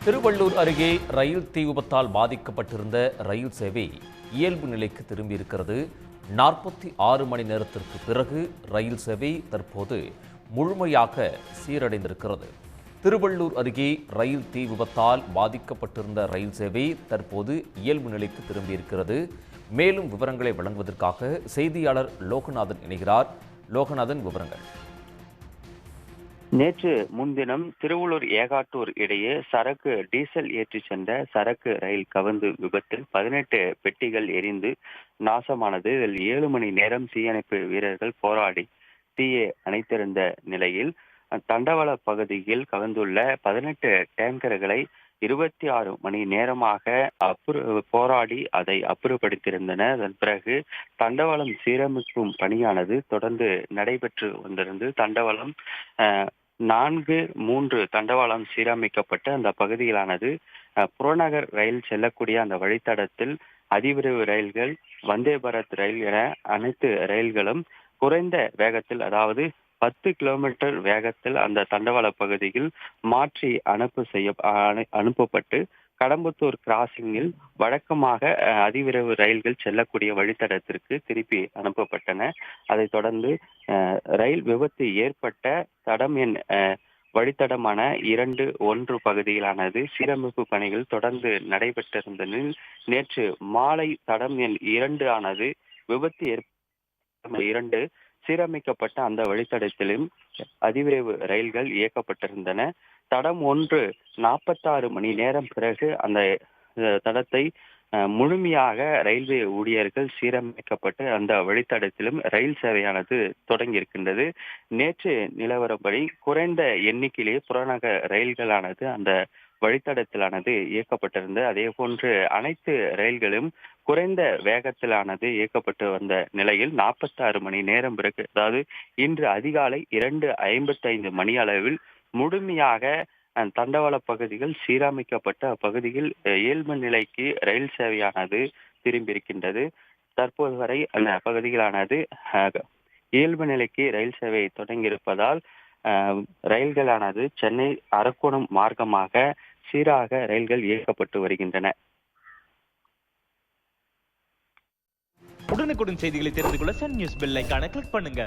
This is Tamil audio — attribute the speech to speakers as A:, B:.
A: திருவள்ளூர் அருகே ரயில் தீ விபத்தால் பாதிக்கப்பட்டிருந்த ரயில் சேவை இயல்பு நிலைக்கு திரும்பியிருக்கிறது. 46 மணி நேரத்திற்கு பிறகு ரயில் சேவை தற்போது முழுமையாக சீரடைந்திருக்கிறது. திருவள்ளூர் அருகே ரயில் தீ விபத்தால் பாதிக்கப்பட்டிருந்த ரயில் சேவை தற்போது இயல்பு நிலைக்கு திரும்பியிருக்கிறது. மேலும் விவரங்களை வழங்குவதற்காக செய்தியாளர் லோகநாதன் இணைகிறார். லோகநாதன், விவரங்கள்.
B: நேற்று முன்தினம் திருவள்ளூர் ஏகாட்டூர் இடையே சரக்கு டீசல் ஏற்றி சென்ற சரக்கு ரயில் கவிழ்ந்து விபத்தில் 18 பெட்டிகள் எரிந்து நாசமானது. இதில் 7 மணி நேரம் தீயணைப்பு வீரர்கள் போராடி தீயை அணைத்திருந்த நிலையில் தண்டவாள பகுதியில் கவிழ்ந்துள்ள 18 டேங்கர்களை 26 மணி நேரமாக போராடி அதை அப்புறப்படுத்தியிருந்தனர். அதன் பிறகு தண்டவாளம் சீரமைக்கும் பணியானது தொடர்ந்து நடைபெற்று வந்திருந்து தண்டவாளம் 4-3 தண்டவாளம் சீரமைக்கப்பட்டு அந்த பகுதியிலானது புறநகர் ரயில் செல்லக்கூடிய அந்த வழித்தடத்தில் அதிவிரைவு ரயில்கள், வந்தே பாரத் ரயில் என அனைத்து ரயில்களும் குறைந்த வேகத்தில், அதாவது 10 கிலோமீட்டர் வேகத்தில் அந்த தண்டவாள பகுதியில் மாற்றி அனுப்பப்பட்டு கடம்பத்தூர் கிராசிங்கில் வழக்கமாக அதிவிரைவு ரயில்கள் செல்லக்கூடிய வழித்தடத்திற்கு திருப்பி அனுப்பப்பட்டன. அதைத் தொடர்ந்து ரயில் விபத்து ஏற்பட்ட தடம் எண் வழித்தடமான 2-1 பகுதியிலானது சீரமைப்பு பணிகள் தொடர்ந்து நடைபெற்றிருந்த நிலையில் நேற்று மாலை தடம் எண் 2 ஆனது விபத்து ஏற்பட்ட 2 சீரமைக்கப்பட்ட அந்த வழித்தடத்திலும் அதிவிரைவு ரயில்கள் இயக்கப்பட்டிருந்தன. தடம் 1 46 மணி நேரம் பிறகு அந்த தடத்தை முழுமையாக ரயில்வே ஊழியர்கள் சீரமைக்கப்பட்டு அந்த வழித்தடத்திலும் ரயில் சேவையானது தொடங்கி இருக்கின்றது. நேற்று நிலவரப்படி குறைந்த எண்ணிக்கையிலேயே புறநகர் ரயில்களானது அந்த வழித்தடத்திலானது இயக்கப்பட்டிருந்தது. அதே போன்று அனைத்து ரயில்களும் குறைந்த வேகத்திலானது இயக்கப்பட்டு வந்த நிலையில் 46 மணி நேரம் பிறகு, அதாவது இன்று அதிகாலை 2:55 மணி அளவில் முழுமையாக தண்டவாள பகுதிகள் சீரமைக்கப்பட்ட அப்பகுதியில் இயல்பு நிலைக்கு ரயில் சேவையானது திரும்பியிருக்கின்றது. தற்போது வரை அந்த பகுதிகளானது இயல்பு நிலைக்கு ரயில் சேவை தொடங்கியிருப்பதால் ரயில்களானது சென்னை அரக்கோணம் மார்க்கமாக சீராக ரயில்கள் இயக்கப்பட்டு வருகின்றன.
C: உடனுக்குடன் செய்திகளை தெரிந்து கொள்ள சன் நியூஸ் பெல் ஐகானை கிளிக் பண்ணுங்க.